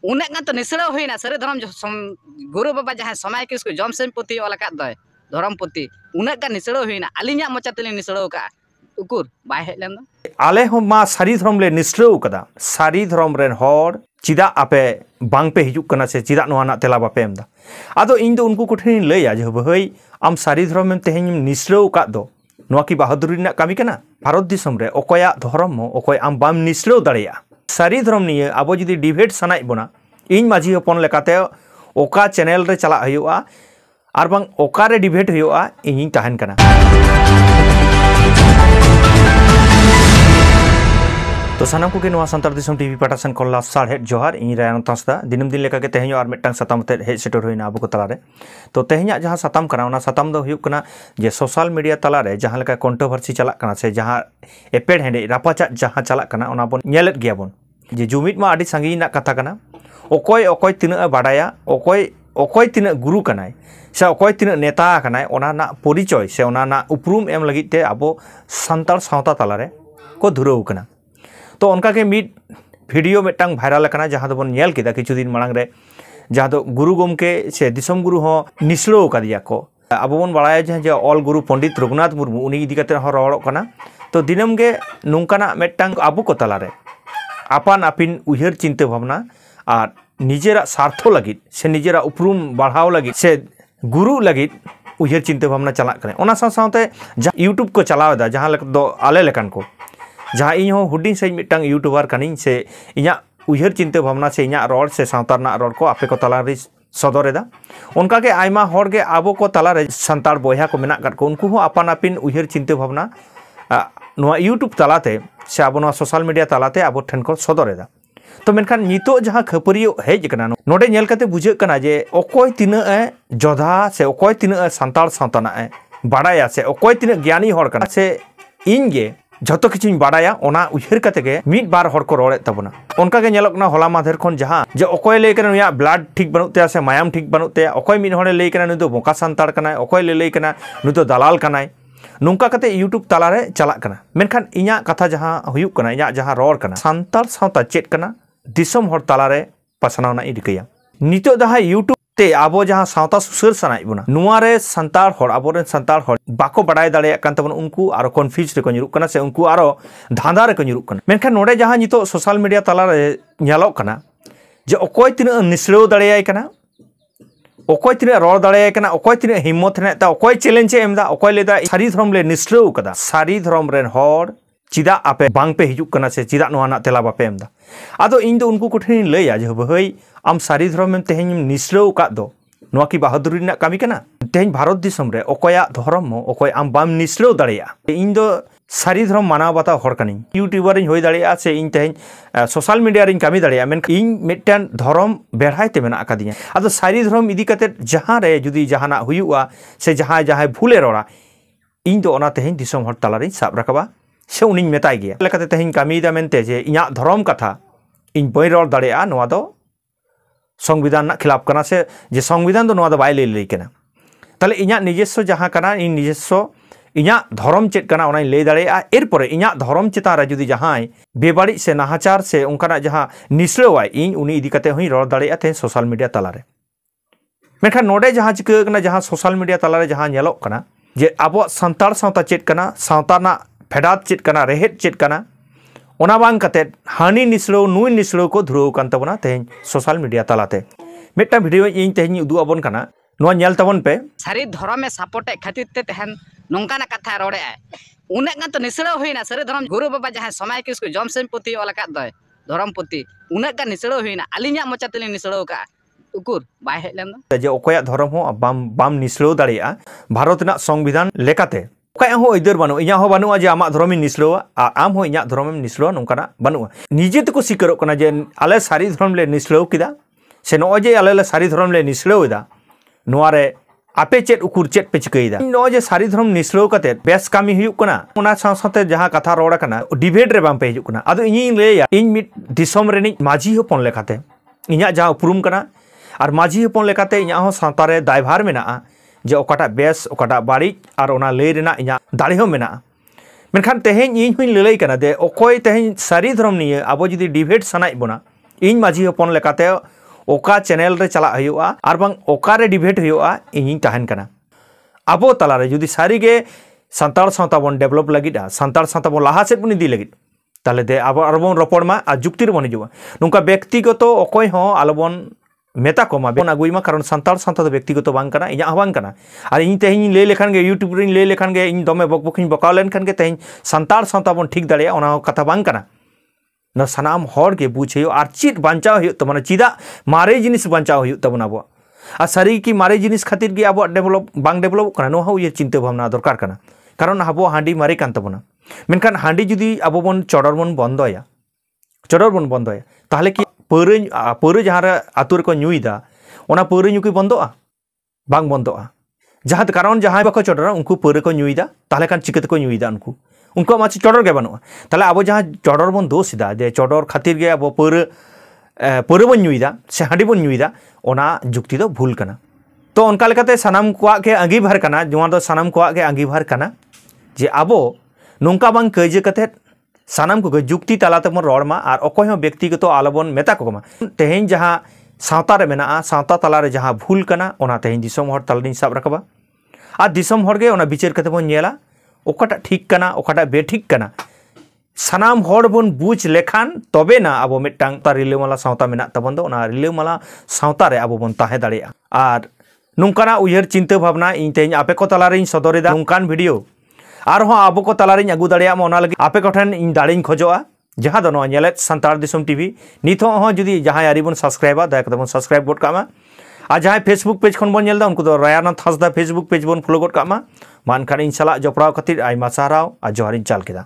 उन्हें तो निसड़ा हुईना सारे धर्म गुरु बाबा जहाँ समय किसको जमसेन पुती वाला दय धर्म पुती उन्हें का निसड़ा हुईना अलिया मचा तेली निसड़ा का उकुर बाय हेज लेन आले हो मा सारी धर्म ले निसड़ा कदा सारी धर्म रेन हर चिदा आपे बांग पे हिजुक कना से चिदा नोआ ना तेला बापे एमदा आदो इन दो उनको कुठिन लैया जे भाई आम सारी धर्म में तेहेन निसड़ा का दो नोआ की बहादुरी ना कामी कना भारत दिसम रे ओकोया धर्म ओकोय आम बाम निसड़ा दाड़िया सारी धर्म निये आबो जुदी डिबेट सनाय बोना इन माझी हपन लेकाते ओका चैनल रे चला हुआ आर बांग ओका रे डिबेट हुआ इन तहन कना तो सानाम को नवा संतार दिसम टीवी पाटासन कोल्ला साढ़े जोहार इन रायन तसदा दिनम दिन लेका के तेहेन और मिटटांग सताम ते हेज सेटर होइना आबो को तलारे तो तेहेन जहां सताम कना ओना सताम दो हुयुक कना जे सोशल मीडिया तलारे जहां लेका कंट्रोवर्सी चला कना से जहां एपेड हेंडे रापाचा जहां चला कना ओना बोन नेलेत गया बोन जे जुमित मा आडी संगी ना कथा कना ओकोय ओकोय तिना बाडाया ओकोय तिना गुरु कनाय से ओकोय तिना नेता कनाय ओना ना परिचय से ओना ना उपरूम एम लगित ते आबो संताल सावता तलारे को धुरौ कना तो उनका के मिड वीडियो मिटटांग भाइरल करना जहां बन नेल किदा किछु दिन मांग रे जहां दो गुरु गोमके से दिसम गुरु हो निसलो कदिया को अब बन बाड़ाया जे ऑल गुरु पंडित रघुनाथ मुर्मू उनी इदी कते हो रड़ो कना तो दिनम गे नोंकाना मिटटांग आबो को तलारे आपान आपिन उहर चिंता भावना और निजेरा स्वार्थो लगित से निजेरा उपरूम बढ़ाव लगित से गुरु लगित उहर चिंता भावना चला कने ओना साथे यूट्यूब को चलावेदा जहां दो आले लेकान को जहाँ इन हुडिंग से मिटटांग यूट्यूबर कनिंग से इना उहर चिंता भावना से इना रोड से सावतारना रोड को आपे को तलारे सदरेदा उनका के आयमा होर के आबो को तलारे संतार बोया को मेना काट को उनको हो आपान आपिन उहर चिंता भावना नोआ यूट्यूब तलाते से आबो नोआ सोशल मीडिया तलाते आबो ठेन को सदरेदा तो मेनखान नितो जहाँ खपरियो हेज कना नोडे नेल कते बुझे कना जे ओकोय तिना ए जोधा से ओकोय तिना संतार सावताना ए बाड़ाया से ओकोय तिना ज्ञानी होर कना से इनगे जतो किछु बाड़ाया ओना उहर कते के मिद बार हर को रोड़े तबना उनका के नेलक ना होला माधेर खन जहां जे ओकोय ले कना या ब्लड ठीक बनut ते से मायाम ठीक बनut ते ओकोय मिद हरे ले कना नुदो बोका संतार कना ओकोय ले कना नुदो दलाल कना नोंका कते यूट्यूब तालारे चला कना मेनखान इया कथा जहां हुयुक कना इया जहां रोड़ कना संतार सावता चेत कना दिसम हर तालारे पसनावना इदिकया नितो जहां यूट्यूब ते आबो जहां सावता सुसर सनाय बुना नुआरे संतार हर आबोरे संतार हर बाको बडाय दाड़े कान तबन उनको आरो कन्फ्यूज रे को निरुक कना से उनको आरो धांधा रे को निरुक कना मेनखान नोडे जहां नितो सोशल मीडिया तालारे नेलोक कना जे ओकोय तिना निसड़ो दाड़ेयाय कना ओकोय तिना रोड़ दाड़ेयाय कना ओकोय तिना हिम्मत हेना ता ओकोय चैलेंज एमदा ओकोय लेदा सारी धर्म ले निसड़ो कदा सारी धर्म रेन हर चिदा आपे बांग पे हिजुक कना से चिदा नोआ ना तेला बापे एमदा आदो इन दो उनको कुठिन लैया जे भाई आम सारी धर्म में तेहेन निसड़ो का दो नोआ की बहादुरी ना कामी कना तेहेन भारत दिसम रे ओकोया धर्म ओकोय आम बाम निसड़ो दाड़िया इन दो सारी धर्म मानाव बाता हर कनी यूट्यूबर इन होय दाड़िया से इन तेहेन सोशल मीडिया रे कामी दाड़िया मेन इन मिटन धर्म बेढ़ाय ते मेना आकादिया आदो सारी धर्म इदी कते जहां रे जुदी जहाना हुयुआ से जहां जहां भूले रोड़ा इन दो ओना तेहेन दिसम हर तालारे साब राखबा से उनी मेताय गया लेकाते तेहेन कामीदा मेनते जे इया धर्म कथा इन बय रोड़ दाड़िया नोआ दो संविधान ना खिलाफ कना से जे संविधान दो नोआ दो बाय लई कना ताले इया निजेस्व जहां कना इन निजेस्व इया धर्म चेत कना ओना लई दाड़िया एरपरे इया धर्म चेता रे जुदी जहां बेबाड़ी से नाहाचार से उनकाना जहां निसड़ोवाय इन उनी इदी कते हई रोड़ दाड़िया ते सोशल मीडिया तालारे मेनखान नोडे जहां चिका कना जहां सोशल मीडिया तालारे जहां नेलोक कना जे आबो संतार सावता चेत कना सावताना फेडात चेत कना रेहेद चेत कना ओना बांग कते हानि निसड़ो नुई निसड़ो को धुरौ कान तबना तेहेन सोशल मीडिया तालाते मिट्टा वीडियो इन तेहेन उदु अबन कना नोआ नेल तबन पे सारी धर्म में सपोर्ट खातिर ते तेहन नोंकाना कथा रोड़े उन्हें तो निसड़ा हुईना सारे धर्म गुरु बाबा जहाँ समय किसको जमसेन पुती वाला दय धर्म पुती उन्हें का निसड़ा हुईना अलिया मचा तेली निसड़ो का उकुर बाय हेज लेन जे ओकोया धर्म हो बाम निसड़ो दाड़िया भारत ना संविधान लेकाते ओकाया हो इधर बानु इया हो बानुआ जे आमा धर्म निसड़ोआ आम हो इया धर्म निसड़ोआ नोंकाना बानुआ निजे तको सिकरो कना जे आले सारी धर्म ले निसड़ो किदा से नो जे आले सारी धर्म ले निसड़ोदा नोआरे आपे चेत उकुर चेत पे चिकईदा नो जे सारी धर्म निसड़ो कते बेस कामी हुयुक कना ओना साथे जहां कथा रोड़ा कना डिबेट रे बाम पे हिजुक कना आदो इᱧ लेया इन मिट दिसम रेनी माझी होपन लेकाते इᱧा जहां उपरूम कना और माझी होपन लेकाते इᱧा हो सावतारे दायभार मेना जे ओकाटा बेस ओकाटा बाड़ी और ओना लई रेना इᱧा दाड़ी हो मेना मेनखान तेहेन इन हुई ललई कना दे ओकोय तेहेन सारी धर्म निये आबो जदी डिबेट सनाय बोना इन माझी हपन लेकाते ओका चैनल रे चला हुआ आर बांग ओका रे डिबेट हुआ इन तहन कना आबो तलारे जुदी सारी गे संताल सावता बन डेवलप लगिदा संताल सावता बन लाहा सेट बन इदी लगिद ताले दे आबो आरबन रपड़मा आ जुक्ति रे बन हिजुआ नुका व्यक्तिगत अकय हो आलोबन मेता कोमा बन आगुइमा कारण संताल सावता दो व्यक्तिगत बांग कना इया बांग कना आर इन तेहिं ले लेखान गे यूट्यूब रे ले लेखान गे इन दमे बकबकिन बकाव लेनखान गे तेहिं संताल सावता बन ठीक दाड़िया ओना कथा बांग कना न सनाम हर के बुझे और चीज बांचाव हुई तबना चिदा मारे जिनिस बांचाव हुई तबना अब आ सारी की मारे जिनिस खातिर गे अब डेवलप बांग डेवलप करना नो ये चिंता भावना दरकार करना कारण अब हांडी मारे कान तबना मेनखान हांडी जुदी अब बन चडर बन बंदया ताहले कि पौरे जहाँ रे आतु रे को ᱧᱩᱭदा ओना पौरे ᱧᱩ की बंदोआ बांग बंदोआ जहाँ कारण जहाँ बाको चडरा उनको पौरे को ᱧᱩᱭदा ताहले कान चिकते को ᱧᱩᱭदा उनको माची चडर के बानुआ ताहले अब जहाँ चडर बन दोषदा जे चडर खातिर गे अब पौरे बन ᱧᱩᱭदा से हांडी बन ᱧᱩᱭदा ओना जुक्ति दो भूल कना तो उनका लेकाते सनाम कोआ के अंगीभार कना जवा दो सनाम कोआ के अंगीभार कना जे आबो नोंका बांग कइजे कते सानाम को जुक्ति तालाते बन रड़मा और अकय हो व्यक्तिगत आलोबन मेता कोमा तेहें जहाँ सावता रे मेना सावता तला रे जहाँ भूल कना ओना तेहें दिसम हर तालनी साब रखबा आ दिसम हर गे ओना विचार कते बन नेला ओकाटा ठीक कना ओकाटा बेठिक कना सानाम हर बन बुझ लेखान तबे ना अब मिटांग ता रिलेमाला सावता मेना तबन दो ओना रिलेमाला सावता रे अब बन ताहे दाड़िया आर नुंकाना उयहर चिंता भावना इन तेहें आपे को तला रे सदरेदा नुंकान वीडियो आर हो आबो को तला रे आगु दाड़िया ओना लगे आपे को ठन इन दाड़िन खोजोआ जहाँ दो नेलेत संतार दिसम टीवी नित हो जुदी जहाँ यारी बन सब्सक्राइबा दया कते बन सब्सक्राइब गोट कामा आ जहाँ फेसबुक पेज खन बन नेलदा उनको दो रायानाथ हांसदा फेसबुक पेज बन फॉलो गोट कामा मानखान इन सला जपड़ाव खातिर आयमा साराव आ जोहारिन चाल केदा।